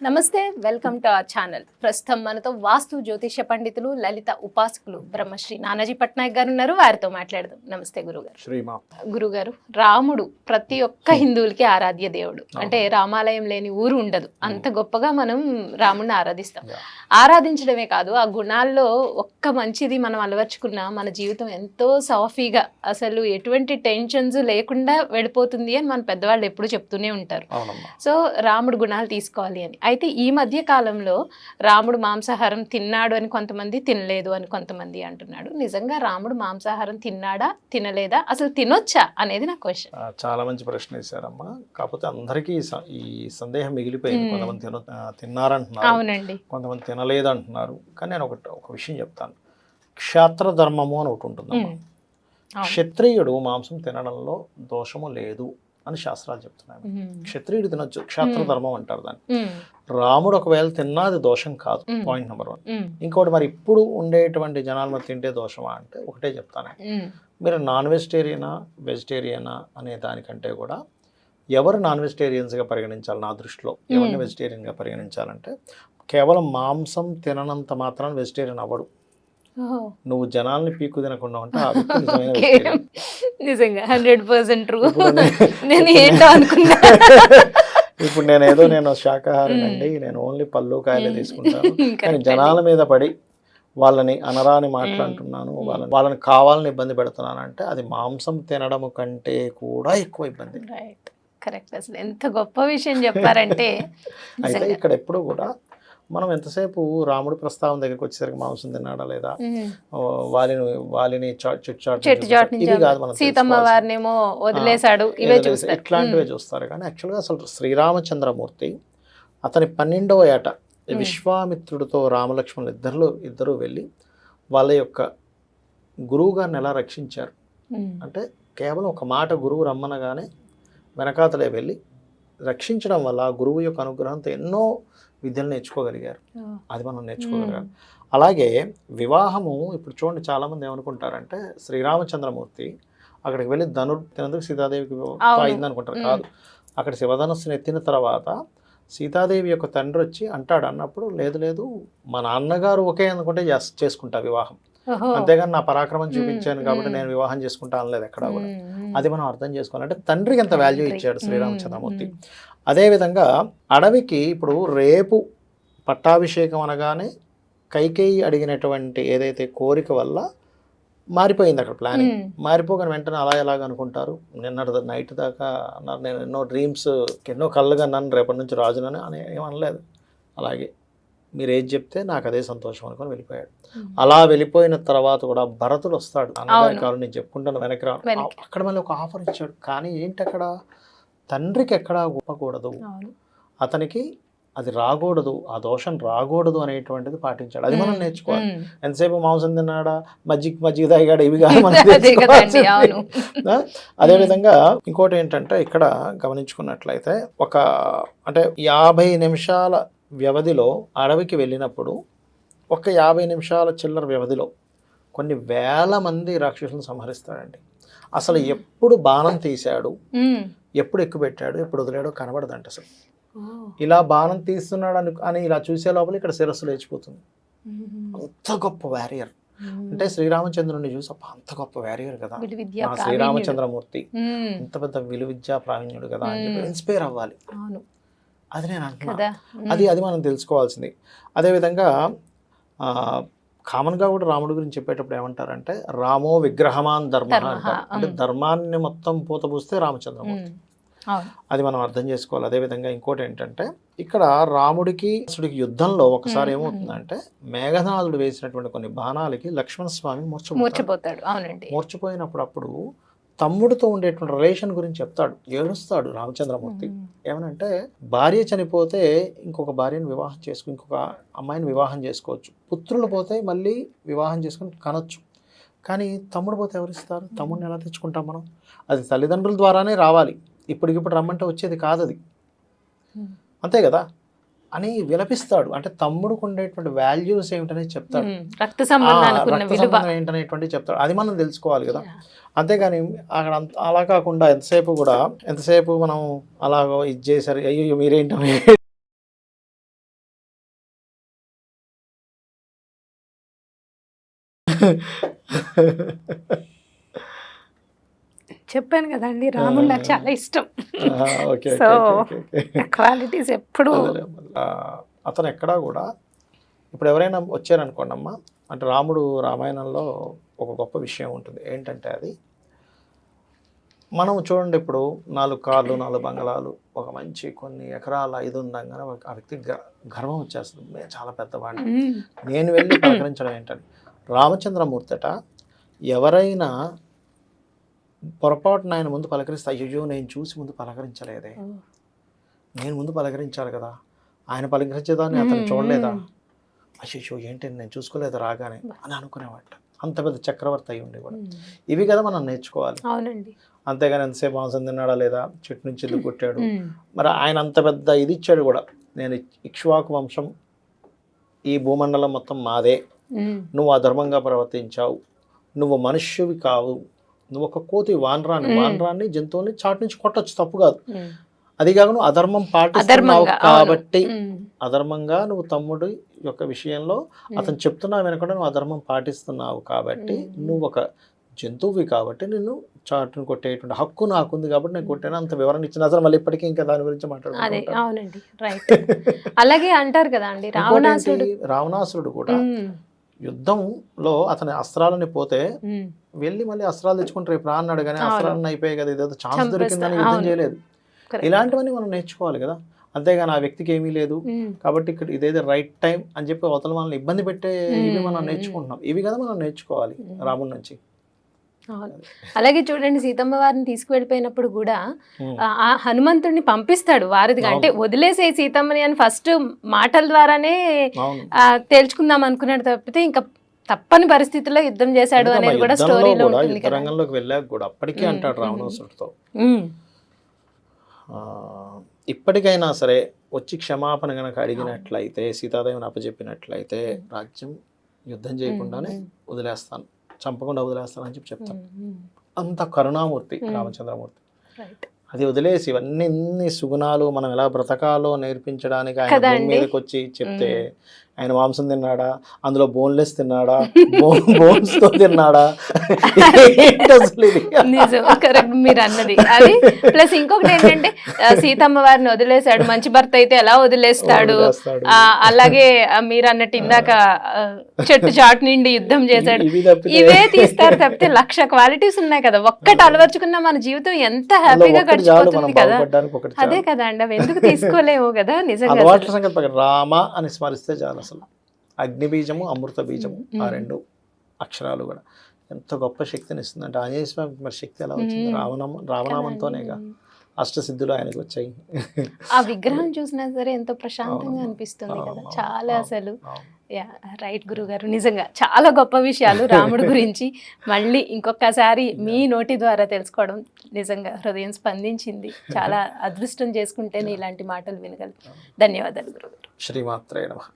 నమస్తే, welcome to our channel. ప్రస్తుతం మనతో వాస్తు జ్యోతిష పండితులు, లలిత ఉపాసకులు బ్రహ్మశ్రీ నానాజీ పట్నాయక్ గారు ఉన్నారు. వారితో మాట్లాడదాం. నమస్తే గురుగారు. గురుగారు, రాముడు ప్రతి ఒక్క హిందువులకి ఆరాధ్య దేవుడు. అంటే రామాలయం లేని ఊరు ఉండదు. అంత గొప్పగా మనం రాముడిని ఆరాధిస్తాం. ఆరాధించడమే కాదు, ఆ గుణాల్లో ఒక్క మంచిది మనం అలవర్చుకున్నా మన జీవితం ఎంతో సాఫీగా, అసలు ఎటువంటి టెన్షన్స్ లేకుండా వెళ్ళిపోతుంది అని మన పెద్దవాళ్ళు ఎప్పుడు చెప్తూనే ఉంటారు. సో రాముడు గుణాలు తీసుకోవాలి అని. అయితే ఈ మధ్య కాలంలో రాముడు మాంసాహారం తిన్నాడు అని కొంతమంది, తినలేదు అని కొంతమంది అంటున్నాడు. నిజంగా రాముడు మాంసాహారం తిన్నాడా, తినలేదా, అసలు తినొచ్చా అనేది నా క్వశ్చన్. చాలా మంచి ప్రశ్న వేశారమ్మా. కాకపోతే అందరికీ ఈ సందేహం మిగిలిపోయింది. కొంతమంది తిన్నారంటున్నారు, అవునండి, కొంతమంది తినలేదు అంటున్నారు. కానీ నేను ఒక విషయం చెప్తాను. క్షాత్ర ధర్మము అని ఒకటి ఉంటుంది. క్షత్రియుడు మాంసం తినడంలో దోషము లేదు అని శాస్త్రాలు చెప్తున్నాయి. క్షత్రియుడు తినొచ్చు, క్షాత్ర ధర్మం అంటారు దాన్ని. రాముడు ఒకవేళ తిన్నా అది దోషం కాదు, పాయింట్ నెంబర్ 1. ఇంకోటి, మరి ఇప్పుడు ఉండేటువంటి జనాలు మరి తింటే దోషమా అంటే ఒకటే చెప్తాను. మీరు నాన్ వెజిటేరియనా వెజిటేరియనా అనే దానికంటే కూడా ఎవరు నాన్ వెజిటేరియన్స్గా పరిగణించాలి, నా దృష్టిలో ఎవరిని వెజిటేరియన్గా పరిగణించాలంటే కేవలం మాంసం తిననంత మాత్రాన్ని వెజిటేరియన్ అవ్వడు. నువ్వు జనాల్ని పీకు తినకుండా ఉంటే ఆ వ్యక్తి నిజమైన నిజంగా 100% ట్రూ. నేను ఏంటో అనుకున్నా. ఇప్పుడు నేను శాకాహారి అండి, నేను ఓన్లీ పళ్ళు కాయలే తీసుకుంటాను, కానీ జనాల మీద పడి వాళ్ళని అనరాని మాట్లాడుతున్నాను, వాళ్ళని కావాలని ఇబ్బంది పెడుతున్నాను అంటే అది మాంసం తినడం కంటే కూడా ఎక్కువ ఇబ్బంది. కరెక్ట్. అసలు ఎంత గొప్ప విషయం చెప్పారంటే. అయితే ఇక్కడ ఎప్పుడు కూడా మనం ఎంతసేపు రాముడి ప్రస్తావన దగ్గరికి వచ్చేసరికి మాంసం తిన్నాడా లేదా, వాలిని ఇది కాదు, మనం సీతమ్మ వారినేమో వదిలేశాడు, ఇట్లాంటివే చూస్తారు. కానీ యాక్చువల్గా అసలు శ్రీరామచంద్రమూర్తి అతని 12వ ఏట విశ్వామిత్రుడితో రామలక్ష్మణులు ఇద్దరు వెళ్ళి వాళ్ళ యొక్క గురువు గారిని ఎలా రక్షించారు అంటే కేవలం ఒక మాట గురువు రమ్మనగానే వెనకాతలే వెళ్ళి రక్షించడం వల్ల గురువు యొక్క అనుగ్రహంతో ఎన్నో విద్యలు నేర్చుకోగలిగారు. అది మనం నేర్చుకోగలిగాం. అలాగే వివాహము, ఇప్పుడు చూడండి చాలామంది ఏమనుకుంటారంటే శ్రీరామచంద్రమూర్తి అక్కడికి వెళ్ళి తినందుకు సీతాదేవికి అయింది అనుకుంటారు. కాదు, అక్కడ శివధనుస్సుని ఎత్తిన తర్వాత సీతాదేవి యొక్క తండ్రి వచ్చి అన్నప్పుడు లేదు మా నాన్నగారు ఒకే అనుకుంటే చేసుకుంటా వివాహం, అంతేగాని నా పరాక్రమం చూపించాను కాబట్టి నేను వివాహం చేసుకుంటా అనలేదు ఎక్కడా కూడా. అది మనం అర్థం చేసుకోవాలంటే తండ్రికి ఎంత వాల్యూ ఇచ్చాడు శ్రీరామచంద్రమూర్తి. అదేవిధంగా అడవికి ఇప్పుడు రేపు పట్టాభిషేకం అనగానే కైకేయి అడిగినటువంటి ఏదైతే కోరిక వల్ల మారిపోయింది అక్కడ ప్లానింగ్. మారిపోగానే వెంటనే ఎలాగ అనుకుంటారు, నిన్నటి నైట్ దాకా అన్నారు, నేను ఎన్నో డ్రీమ్స్, ఎన్నో కళ్ళుగా నన్ను రేపటి నుంచి రాజునని అని ఏమనలేదు. అలాగే మీరు ఏది చెప్తే నాకు అదే సంతోషం అనుకొని వెళ్ళిపోయాడు. అలా వెళ్ళిపోయిన తర్వాత కూడా భరతుడు వస్తాడు, అన్నగారి కావాలి నేను చెప్పుకుంటాను వెనక్కి రా, అక్కడ మళ్ళీ ఒక ఆఫర్ ఇచ్చాడు. కానీ ఏంటి, అక్కడ తండ్రికి ఎక్కడా ఒప్పకూడదు, అతనికి అది రాకూడదు, ఆ దోషం రాకూడదు అనేటువంటిది పాటించాడు. అది మనం నేర్చుకోవాలి. ఎంతసేపు మాంసం తిన్నాడా, మజ్జిగ తాగాడా, ఇవి కాదు మనం నేర్చుకోవాల్సింది. అదేవిధంగా ఇంకోటి ఏంటంటే ఇక్కడ గమనించుకున్నట్లయితే అంటే 50 నిమిషాల వ్యవధిలో అడవికి వెళ్ళినప్పుడు ఒక 50 నిమిషాల చిల్లర వ్యవధిలో కొన్ని వేల మంది రాక్షసులను సంహరిస్తాడండి. అసలు ఎప్పుడు బాణం తీశాడు, ఎప్పుడు ఎక్కుపెట్టాడు, ఎప్పుడు వదిలాడో కనబడదంట. అసలు ఇలా బాణం తీస్తున్నాడు అని ఇలా చూసే లోపల ఇక్కడ శిరస్సు లేచిపోతుంది. అంత గొప్ప వారియర్ అంటే శ్రీరామచంద్రుడిని చూసి అంత గొప్ప వారియర్ కదా శ్రీరామచంద్రమూర్తి, ఇంత పెద్ద విలువిద్యా ప్రావీణ్యుడు కదా అని చెప్పి ఇన్స్పైర్ అవ్వాలి. అది నేను అంటున్నా, అది మనం తెలుసుకోవాల్సింది. అదేవిధంగా కామన్గా కూడా రాముడి గురించి చెప్పేటప్పుడు ఏమంటారంటే రామో విగ్రహమాన్ ధర్మ అంటారు. అంటే ధర్మాన్ని మొత్తం పూతపూస్తే రామచంద్రమూర్తి. అది మనం అర్థం చేసుకోవాలి. అదేవిధంగా ఇంకోటి ఏంటంటే ఇక్కడ రాముడికి యుద్ధంలో ఒకసారి ఏమవుతుందంటే మేఘనాథుడు వేసినటువంటి కొన్ని బాణాలకి లక్ష్మణస్వామి మూర్ఛపోతాడు. మూర్ఛపోయినప్పుడు తమ్ముడితో ఉండేటువంటి రిలేషన్ గురించి చెప్తాడు, ఏడుస్తాడు రామచంద్రమూర్తి. ఏమనంటే భార్య చనిపోతే ఇంకొక భార్యను వివాహం ఇంకొక అమ్మాయిని వివాహం చేసుకోవచ్చు, పుత్రులు పోతే మళ్ళీ వివాహం చేసుకుని కనొచ్చు, కానీ తమ్ముడు పోతే ఎవరిస్తారు, తమ్ముడిని ఎలా తెచ్చుకుంటాం మనం, అది తల్లిదండ్రుల ద్వారానే రావాలి, ఇప్పటికిప్పుడు రమ్మంటే వచ్చేది కాదు అది, అంతే కదా అని విలపిస్తాడు. అంటే తమ్ముడికి ఉండేటువంటి వాల్యూస్ ఏమిటనేది చెప్తాడు, రక్త సంబంధం ఏంటనేటువంటి చెప్తాడు. అది మనం తెలుసుకోవాలి కదా. అంతేగాని అక్కడ అలా కాకుండా ఎంతసేపు మనం అలాగో ఇది చేశారు, అయ్యో మీరేంటో చెప్పాను కదండి, రాముడు నాకు చాలా ఇష్టం. Okay so okay okay. Qualities ఎప్పుడు అతను ఎక్కడా కూడా ఇప్పుడు ఎవరైనా వచ్చారనుకోండి అమ్మ, అంటే రామాయణంలో ఒక గొప్ప విషయం ఉంటుంది ఏంటంటే, అది మనం చూడండి, ఇప్పుడు 4 కార్లు 4 బంగళాలు ఒక మంచి కొన్ని ఎకరాల ఇది ఉందంగానే ఆ వ్యక్తికి గర్వం వచ్చేస్తుంది, నేను చాలా పెద్దవాడిని, నేను వెళ్ళి పలకరించడం ఏంటని. రామచంద్రమూర్తిట ఎవరైనా పొరపాటున ఆయన ముందు పలకరిస్తే, అయ్యో నేను చూసి ముందు పలకరించలేదే, నేను ముందు పలకరించాలి కదా, ఆయన పలకరించేదాన్ని అతను చూడలేదా, అయ్యో ఏంటి నేను చూసుకోలేదు రాగానే అని అనుకునేవాట. అంత పెద్ద చక్రవర్తి అయి ఉండి కూడా. ఇవి కదా మనం నేర్చుకోవాలి. అవునండి. అంతేగాని ఎంతసేపు మాంసం తిన్నాడా లేదా, చెట్టు నుంచి ఎందుకు కొట్టాడు, మరి ఆయన అంత పెద్ద ఇది ఇచ్చాడు కూడా, నేను ఇక్ష్వాకు వంశం, ఈ భూమండలం మొత్తం మాదే, నువ్వు అధర్మంగా ప్రవర్తించావు, నువ్వు మనుష్యువి కావు, నువ్వు ఒక కోతి వానరాన్ని జంతువుని చాటు నుంచి కొట్టచ్చు, తప్పు కాదు. అది కాక నువ్వు అధర్మం పాటిస్తున్నావు కాబట్టి, అధర్మంగా నువ్వు తమ్ముడి యొక్క విషయంలో అతను చెప్తున్నావు వెనకుండా నువ్వు అధర్మం పాటిస్తున్నావు కాబట్టి, నువ్వు ఒక జంతువువి కాబట్టి నిన్ను చాటును కొట్టేటువంటి హక్కు నాకుంది కాబట్టి నేను కొట్టాను, అంత వివరణ ఇచ్చిన. అసలు మళ్ళీ ఇప్పటికీ ఇంకా దాని గురించి మాట్లాడుకుంటాం. అవునండి, రైట్. అలాగే అంటారు కదా అండి, రావణాసురుడు కూడా యుద్ధంలో అతని అస్త్రాలని పోతే వెళ్ళి మళ్ళీ అస్త్రాలు తెచ్చుకుంటే రేపు రా అన్నాడు, కానీ అస్త్రాలను అయిపోయాయి కదా, ఇదేదో ఛాన్స్ దొరికిందని యుద్ధం చేయలేదు. ఇలాంటివన్నీ మనం నేర్చుకోవాలి కదా, అంతేగాని ఆ వ్యక్తికి ఏమీ లేదు కాబట్టి ఇక్కడ ఇదేదో రైట్ టైం అని చెప్పి అవతల మనల్ని ఇబ్బంది పెట్టే ఇవి మనం నేర్చుకుంటున్నాం. ఇవి కదా మనం నేర్చుకోవాలి రాముడి నుంచి. అలాగే చూడండి, సీతమ్మ వారిని తీసుకువెళ్ళిపోయినప్పుడు కూడా ఆ హనుమంతుడిని పంపిస్తాడు వారిదిగా, అంటే వదిలేసే సీతమ్మని అని ఫస్ట్ మాటల ద్వారానే తేల్చుకుందాం అనుకున్నాడు తప్పితే ఇంకా తప్పని పరిస్థితుల్లో యుద్ధం చేశాడు అనేది కూడా స్టోరీలో ఉంటుంది. రంగంలోకి వెళ్ళాక కూడా అప్పటికే అంటాడు రావణాసురుడితో, ఇప్పటికైనా సరే వచ్చి క్షమాపణ కనుక అడిగినట్లయితే, సీతాదేవిని అప్పచెప్పినట్లయితే రాజ్యం యుద్ధం చేయకుండానే వదిలేస్తాను, చంపకుండా వదిలేస్తానని చెప్పి చెప్తాను. అంత కరుణామూర్తి రామచంద్రమూర్తి. అది వదిలేసి ఇవన్నీ సుగుణాలు మనం ఎలా బ్రతకాలో నేర్పించడానికి ఆయన భూమి మీదకి వచ్చి చెప్తే, ఆయన మాంసం తిన్నాడా, అందులో బోన్లెస్ తిన్నాడా, బోన్స్ తో తిన్నాడా, కరెక్ట్ మీరు అన్నది అది. ప్లస్ ఇంకొకటి ఏంటంటే, సీతమ్మ వారిని వదిలేశాడు, మంచి భర్త అయితే ఎలా వదిలేస్తాడు, అలాగే మీరు అన్నట్టు ఇందాక చెట్టు చాటు నుండి యుద్ధం చేశాడు, ఇవే తీస్తారు తప్పితే 1,00,000 క్వాలిటీస్ ఉన్నాయి కదా, ఒక్కటి అలవర్చుకున్నా మన జీవితం ఎంత హ్యాపీగా గడిచిపోతుంది కదా. అదే కదా అండి, అవి ఎందుకు తీసుకోలేము కదా నిజంగా. రామ అని స్మరిస్తే చాలు. అసలు అగ్ని బీజము అమృత బీజము ఆ 2 అక్షరాలు కూడా ఎంత గొప్ప శక్తిని ఇస్తుంది. అంటే ఆంజనేయ స్వామి మరి శక్తి ఎలా వచ్చింది, రామనామంతోనేగా అష్టసిద్ధులు ఆయనకు వచ్చాయి. ఆ విగ్రహం చూసినా సరే ఎంతో ప్రశాంతంగా అనిపిస్తుంది కదా, చాలా అసలు. రైట్ గురుగారు, నిజంగా చాలా గొప్ప విషయాలు రాముడి గురించి మళ్ళీ ఇంకొకసారి మీ నోటి ద్వారా తెలుసుకోవడం నిజంగా హృదయం స్పందించింది. చాలా అదృష్టం చేసుకుంటేనే ఇలాంటి మాటలు వినగలం. ధన్యవాదాలు గురుగారు. శ్రీమాత్రే నమః.